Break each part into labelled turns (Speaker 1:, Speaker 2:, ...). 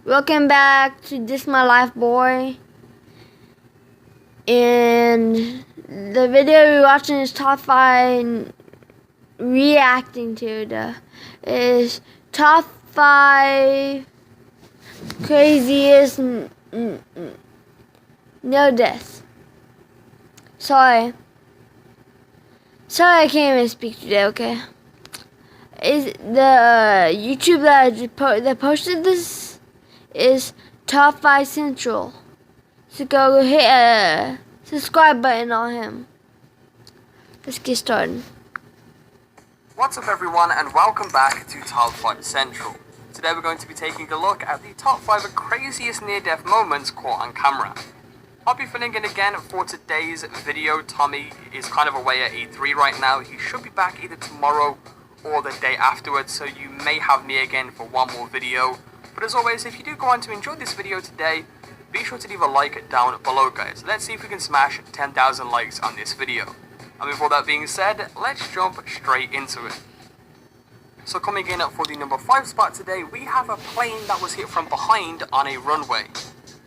Speaker 1: Welcome back to This My Life Boy. And the video we're watching is top 5 reacting to is top 5 craziest no deaths. Sorry I can't even speak today, okay? Is the YouTube that posted this is Top 5 Central. So go hit a subscribe button on him. Let's get started.
Speaker 2: What's up everyone, and welcome back to Top 5 Central. Today we're going to be taking a look at the top 5 craziest near-death moments caught on camera. I'll be filling in again for today's video. Tommy is kind of away at E3 right now. He should be back either tomorrow or the day afterwards, so you may have me again for one more video. But as always, if you do go on to enjoy this video today, be sure to leave a like down below, guys. Let's see if we can smash 10,000 likes on this video. And with all that being said, let's jump straight into it. So coming in for the number 5 spot today, we have a plane that was hit from behind on a runway.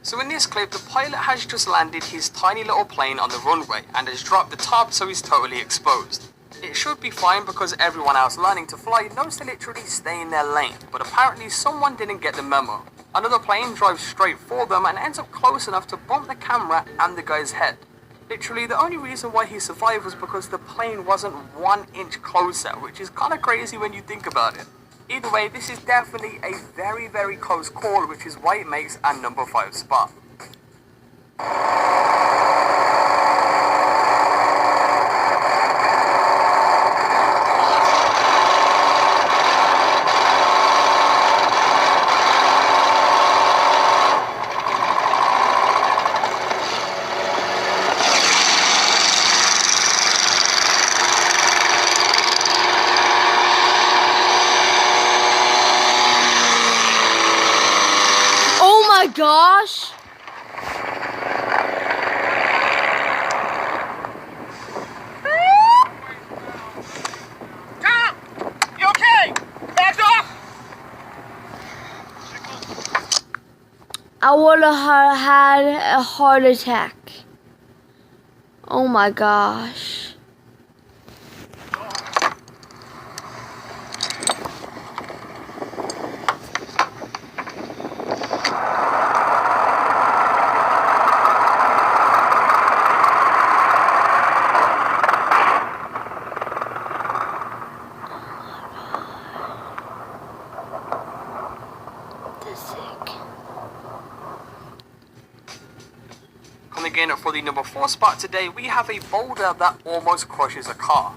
Speaker 2: So in this clip, the pilot has just landed his tiny little plane on the runway and has dropped the top, so he's totally exposed. It should be fine because everyone else learning to fly knows to literally stay in their lane, but apparently someone didn't get the memo. Another plane drives straight for them and ends up close enough to bump the camera and the guy's head. Literally, the only reason why he survived was because the plane wasn't 1 inch closer, which is kind of crazy when you think about it. Either way, this is definitely a very, very close call, which is why it makes a number 5 spot.
Speaker 1: Gosh.
Speaker 2: Tom! You okay? Back off!
Speaker 1: I would have had a heart attack. Oh my gosh.
Speaker 2: Coming in for the number 4 spot today, we have a boulder that almost crushes a car.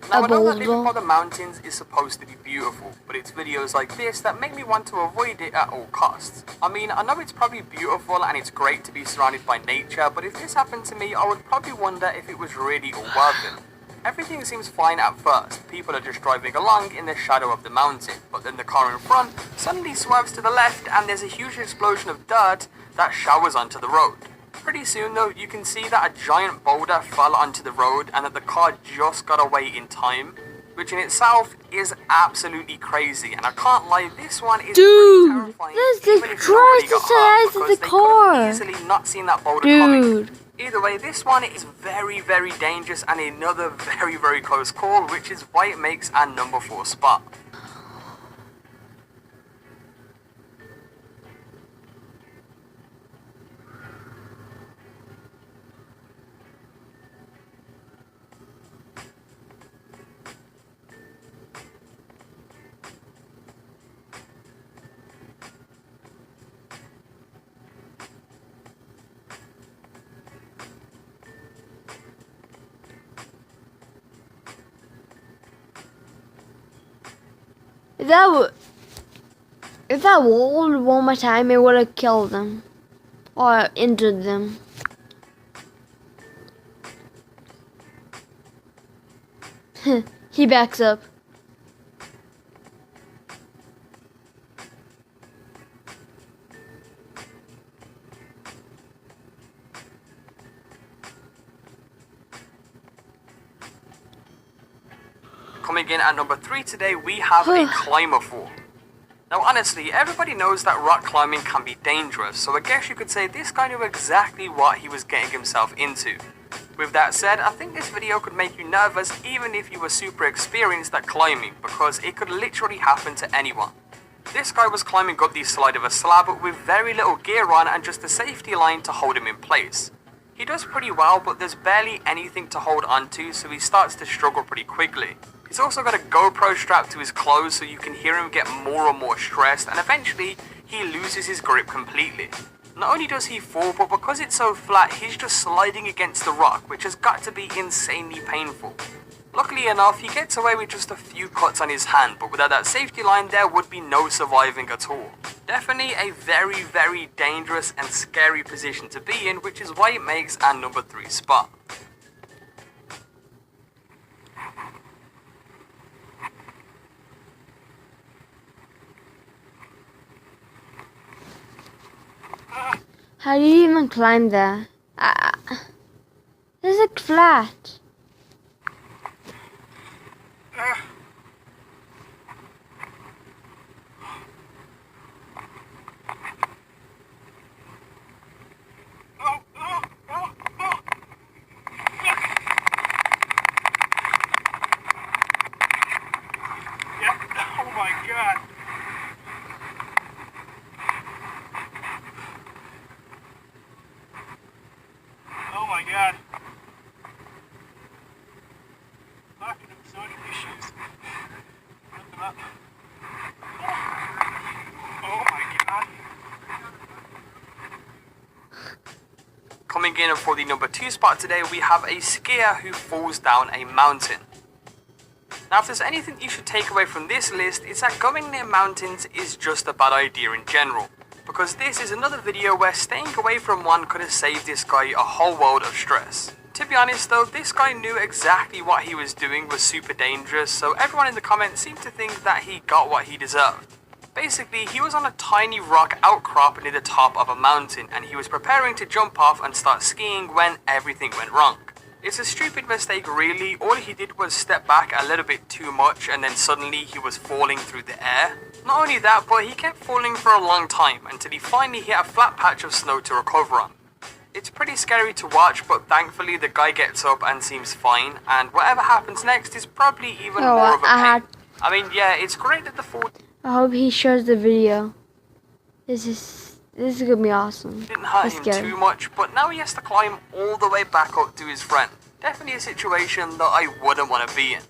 Speaker 2: Now I know that living by the mountains is supposed to be beautiful, but it's videos like this that make me want to avoid it at all costs. I mean, I know it's probably beautiful and it's great to be surrounded by nature, but if this happened to me, I would probably wonder if it was really all worth it. Everything seems fine at first. People are just driving along in the shadow of the mountain, but then the car in front suddenly swerves to the left and there's a huge explosion of dirt that showers onto the road. Pretty soon though, you can see that a giant boulder fell onto the road and that the car just got away in time, which in itself is absolutely crazy. And I can't lie, this one is pretty terrifying.
Speaker 1: This is the size of the car.
Speaker 2: Easily not seen that boulder coming. Either way, this one is very, very dangerous and another very, very close call, which is why it makes a number 4 spot.
Speaker 1: If that rolled one more time, it would have killed them or injured them. He backs up.
Speaker 2: Coming in at number 3 today, we have a climber fall. Now honestly, everybody knows that rock climbing can be dangerous, so I guess you could say this guy knew exactly what he was getting himself into. With that said, I think this video could make you nervous even if you were super experienced at climbing, because it could literally happen to anyone. This guy was climbing up the side of a slab with very little gear on and just a safety line to hold him in place. He does pretty well, but there's barely anything to hold onto, so he starts to struggle pretty quickly. He's also got a GoPro strapped to his clothes, so you can hear him get more and more stressed, and eventually he loses his grip completely. Not only does he fall, but because it's so flat, he's just sliding against the rock, which has got to be insanely painful. Luckily enough, he gets away with just a few cuts on his hand, but without that safety line there would be no surviving at all. Definitely a very, very dangerous and scary position to be in, which is why it makes our number 3 spot.
Speaker 1: How do you even climb there? This is flat.
Speaker 3: God. Fucking absorbing issues. Lift them up. Oh my God.
Speaker 2: Coming in for the number 2 spot today, we have a skier who falls down a mountain. Now, if there's anything you should take away from this list, it's that going near mountains is just a bad idea in general. Because this is another video where staying away from one could have saved this guy a whole world of stress. To be honest though, this guy knew exactly what he was doing was super dangerous, so everyone in the comments seemed to think that he got what he deserved. Basically, he was on a tiny rock outcrop near the top of a mountain, and he was preparing to jump off and start skiing when everything went wrong. It's a stupid mistake really. All he did was step back a little bit too much, and then suddenly he was falling through the air. Not only that, but he kept falling for a long time until he finally hit a flat patch of snow to recover on. It's pretty scary to watch, but thankfully the guy gets up and seems fine, and whatever happens next is probably even more of a pain. I mean, yeah, it's great that the fall
Speaker 1: I hope he shows the video. This is gonna be awesome.
Speaker 2: didn't hurt him too much, but now he has to climb all the way back up to his friend. Definitely a situation that I wouldn't want to be in.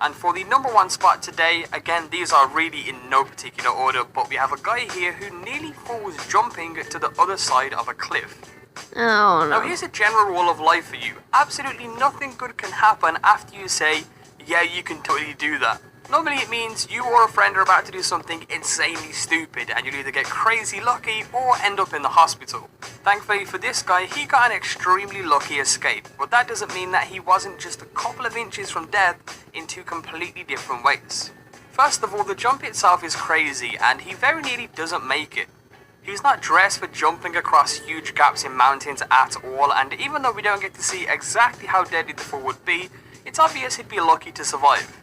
Speaker 2: And for the number 1 spot today, again, these are really in no particular order, but we have a guy here who nearly falls jumping to the other side of a cliff.
Speaker 1: Oh no.
Speaker 2: Now here's a general rule of life for you. Absolutely nothing good can happen after you say, yeah, you can totally do that. Normally it means you or a friend are about to do something insanely stupid, and you'll either get crazy lucky or end up in the hospital. Thankfully for this guy, he got an extremely lucky escape, but that doesn't mean that he wasn't just a couple of inches from death in 2 completely different ways. First of all, the jump itself is crazy, and he very nearly doesn't make it. He's not dressed for jumping across huge gaps in mountains at all, and even though we don't get to see exactly how deadly the fall would be, it's obvious he'd be lucky to survive.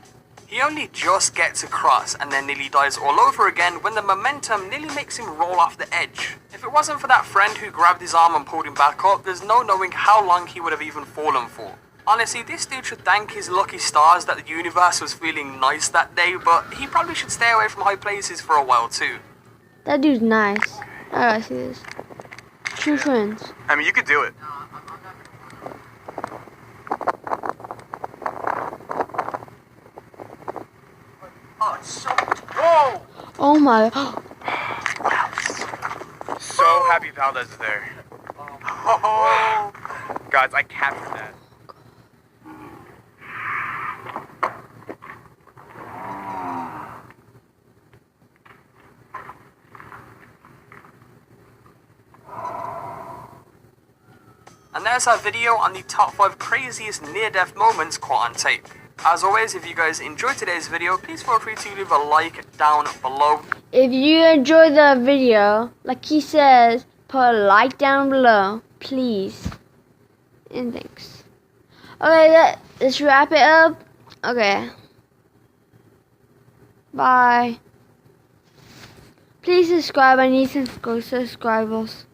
Speaker 2: He only just gets across and then nearly dies all over again when the momentum nearly makes him roll off the edge. If it wasn't for that friend who grabbed his arm and pulled him back up, there's no knowing how long he would have even fallen for. Honestly, this dude should thank his lucky stars that the universe was feeling nice that day, but he probably should stay away from high places for a while too.
Speaker 1: That dude's nice. I gotta see this. True friends.
Speaker 3: I mean, you could do it.
Speaker 2: Oh, it's so... Whoa!
Speaker 1: Oh my.
Speaker 3: So happy Valdez is there.
Speaker 2: Oh
Speaker 3: Oh, guys, I captured that.
Speaker 2: And there's our video on the top 5 craziest near-death moments caught on tape. As always, if you guys enjoyed today's video, please feel free to leave a like down below.
Speaker 1: If you enjoyed the video, like he says, put a like down below, please. And thanks. Okay, let's wrap it up. Okay. Bye. Please subscribe. I need some subscribers.